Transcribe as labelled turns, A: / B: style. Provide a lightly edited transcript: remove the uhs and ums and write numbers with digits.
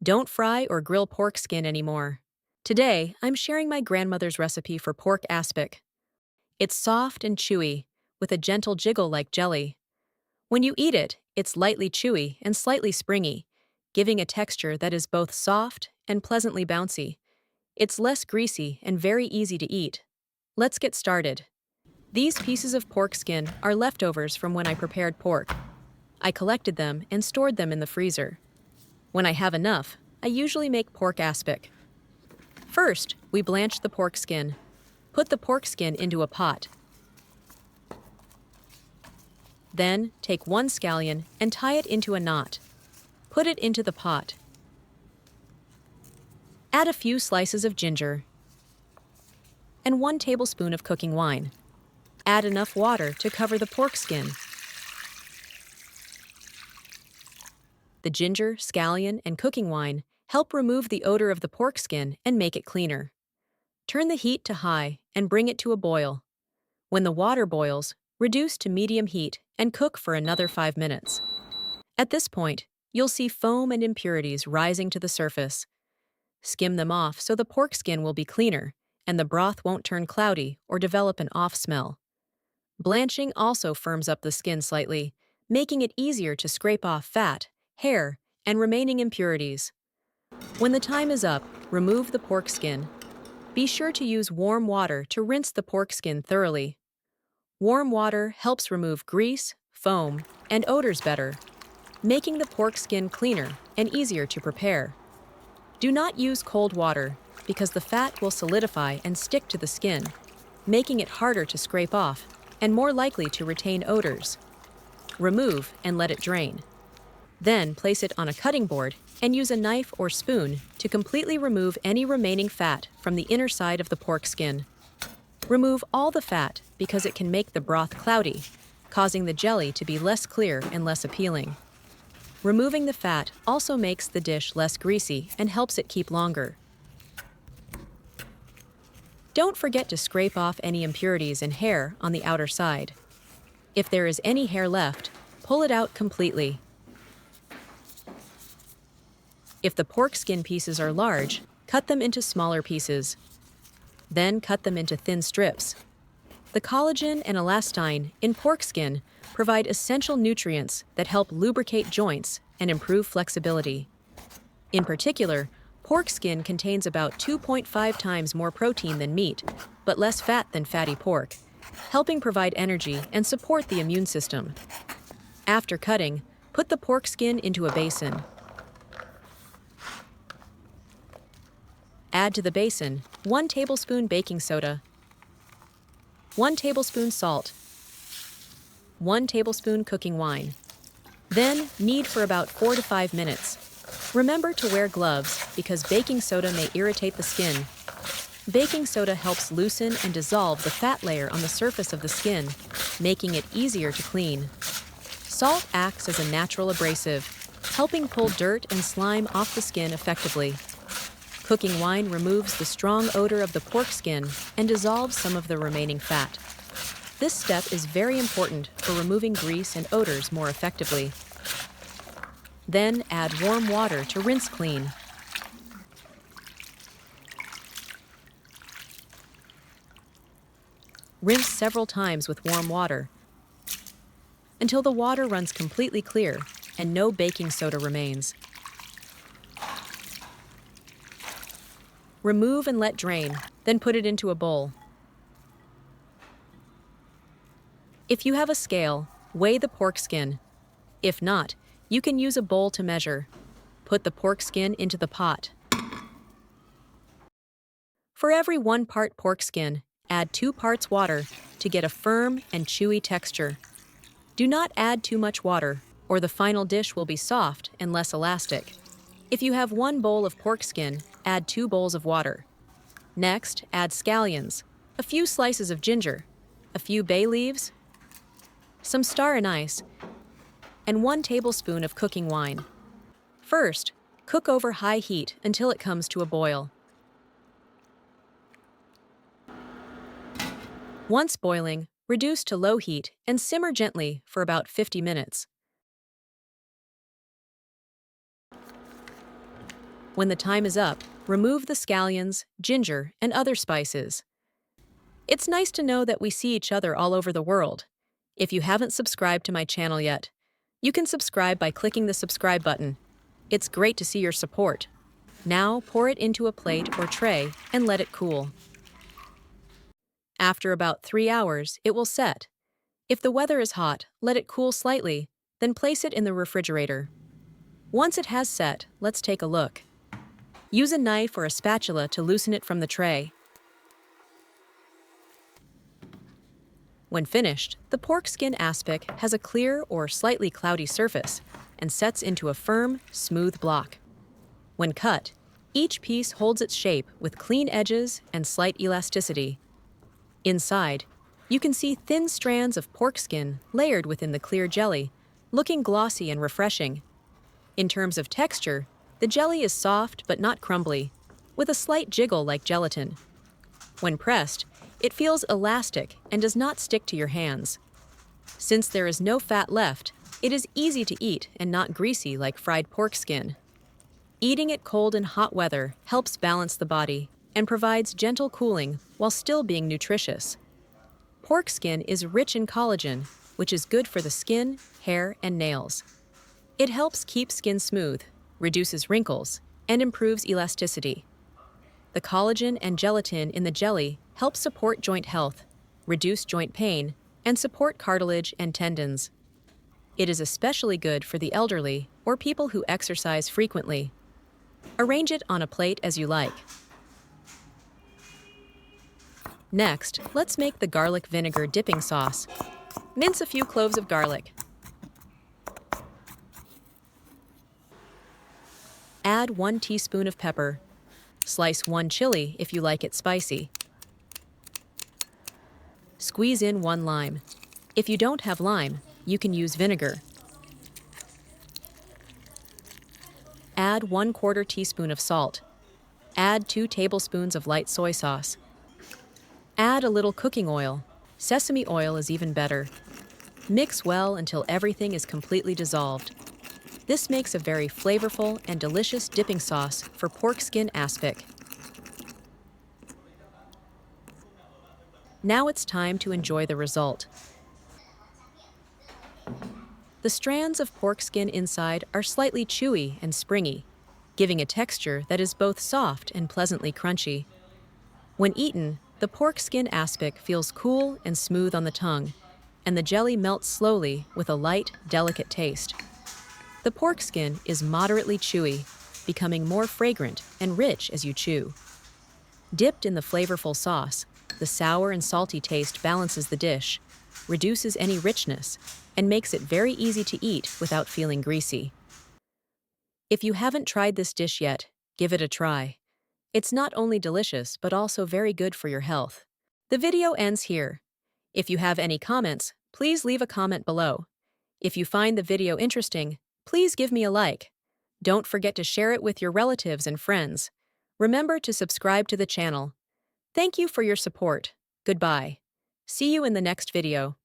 A: Don't fry or grill pork skin anymore. Today, I'm sharing my grandmother's recipe for pork aspic. It's soft and chewy, with a gentle jiggle like jelly. When you eat it, it's lightly chewy and slightly springy, giving a texture that is both soft and pleasantly bouncy. It's less greasy and very easy to eat. Let's get started. These pieces of pork skin are leftovers from when I prepared pork. I collected them and stored them in the freezer. When I have enough, I usually make pork aspic. First, we blanch the pork skin. Put the pork skin into a pot. Then, take one scallion and tie it into a knot. Put it into the pot. Add a few slices of ginger and 1 tablespoon of cooking wine. Add enough water to cover the pork skin. The ginger, scallion, and cooking wine help remove the odor of the pork skin and make it cleaner. Turn the heat to high and bring it to a boil. When the water boils, reduce to medium heat and cook for another 5 minutes. At this point, you'll see foam and impurities rising to the surface. Skim them off so the pork skin will be cleaner and the broth won't turn cloudy or develop an off smell. Blanching also firms up the skin slightly, making it easier to scrape off fat, hair, and remaining impurities. When the time is up, remove the pork skin. Be sure to use warm water to rinse the pork skin thoroughly. Warm water helps remove grease, foam, and odors better, making the pork skin cleaner and easier to prepare. Do not use cold water because the fat will solidify and stick to the skin, making it harder to scrape off and more likely to retain odors. Remove and let it drain. Then place it on a cutting board and use a knife or spoon to completely remove any remaining fat from the inner side of the pork skin. Remove all the fat because it can make the broth cloudy, causing the jelly to be less clear and less appealing. Removing the fat also makes the dish less greasy and helps it keep longer. Don't forget to scrape off any impurities and hair on the outer side. If there is any hair left, pull it out completely. If the pork skin pieces are large, cut them into smaller pieces. Then cut them into thin strips. The collagen and elastin in pork skin provide essential nutrients that help lubricate joints and improve flexibility. In particular, pork skin contains about 2.5 times more protein than meat, but less fat than fatty pork, helping provide energy and support the immune system. After cutting, put the pork skin into a basin. Add to the basin 1 tablespoon baking soda, 1 tablespoon salt, 1 tablespoon cooking wine. Then knead for about 4 to 5 minutes. Remember to wear gloves because baking soda may irritate the skin. Baking soda helps loosen and dissolve the fat layer on the surface of the skin, making it easier to clean. Salt acts as a natural abrasive, helping pull dirt and slime off the skin effectively. Cooking wine removes the strong odor of the pork skin and dissolves some of the remaining fat. This step is very important for removing grease and odors more effectively. Then add warm water to rinse clean. Rinse several times with warm water until the water runs completely clear and no baking soda remains. Remove and let drain, then put it into a bowl. If you have a scale, weigh the pork skin. If not, you can use a bowl to measure. Put the pork skin into the pot. For every 1 part pork skin, add 2 parts water to get a firm and chewy texture. Do not add too much water, or the final dish will be soft and less elastic. If you have 1 bowl of pork skin, add 2 bowls of water. Next, add scallions, a few slices of ginger, a few bay leaves, some star anise, and 1 tablespoon of cooking wine. First, cook over high heat until it comes to a boil. Once boiling, reduce to low heat and simmer gently for about 50 minutes. When the time is up, remove the scallions, ginger, and other spices. It's nice to know that we see each other all over the world. If you haven't subscribed to my channel yet, you can subscribe by clicking the subscribe button. It's great to see your support. Now pour it into a plate or tray and let it cool. After about 3 hours, it will set. If the weather is hot, let it cool slightly, then place it in the refrigerator. Once it has set, let's take a look. Use a knife or a spatula to loosen it from the tray. When finished, the pork skin aspic has a clear or slightly cloudy surface and sets into a firm, smooth block. When cut, each piece holds its shape with clean edges and slight elasticity. Inside, you can see thin strands of pork skin layered within the clear jelly, looking glossy and refreshing. In terms of texture, the jelly is soft but not crumbly, with a slight jiggle like gelatin. When pressed, it feels elastic and does not stick to your hands. Since there is no fat left, it is easy to eat and not greasy like fried pork skin. Eating it cold in hot weather helps balance the body and provides gentle cooling while still being nutritious. Pork skin is rich in collagen, which is good for the skin, hair, and nails. It helps keep skin smooth, reduces wrinkles, and improves elasticity. The collagen and gelatin in the jelly help support joint health, reduce joint pain, and support cartilage and tendons. It is especially good for the elderly or people who exercise frequently. Arrange it on a plate as you like. Next, let's make the garlic vinegar dipping sauce. Mince a few cloves of garlic. Add 1 teaspoon of pepper. Slice 1 chili if you like it spicy. Squeeze in 1 lime. If you don't have lime, you can use vinegar. Add 1/4 teaspoon of salt. Add 2 tablespoons of light soy sauce. Add a little cooking oil. Sesame oil is even better. Mix well until everything is completely dissolved. This makes a very flavorful and delicious dipping sauce for pork skin aspic. Now it's time to enjoy the result. The strands of pork skin inside are slightly chewy and springy, giving a texture that is both soft and pleasantly crunchy. When eaten, the pork skin aspic feels cool and smooth on the tongue, and the jelly melts slowly with a light, delicate taste. The pork skin is moderately chewy, becoming more fragrant and rich as you chew. Dipped in the flavorful sauce, the sour and salty taste balances the dish, reduces any richness, and makes it very easy to eat without feeling greasy. If you haven't tried this dish yet, give it a try. It's not only delicious, but also very good for your health. The video ends here. If you have any comments, please leave a comment below. If you find the video interesting, please give me a like. Don't forget to share it with your relatives and friends. Remember to subscribe to the channel. Thank you for your support. Goodbye. See you in the next video.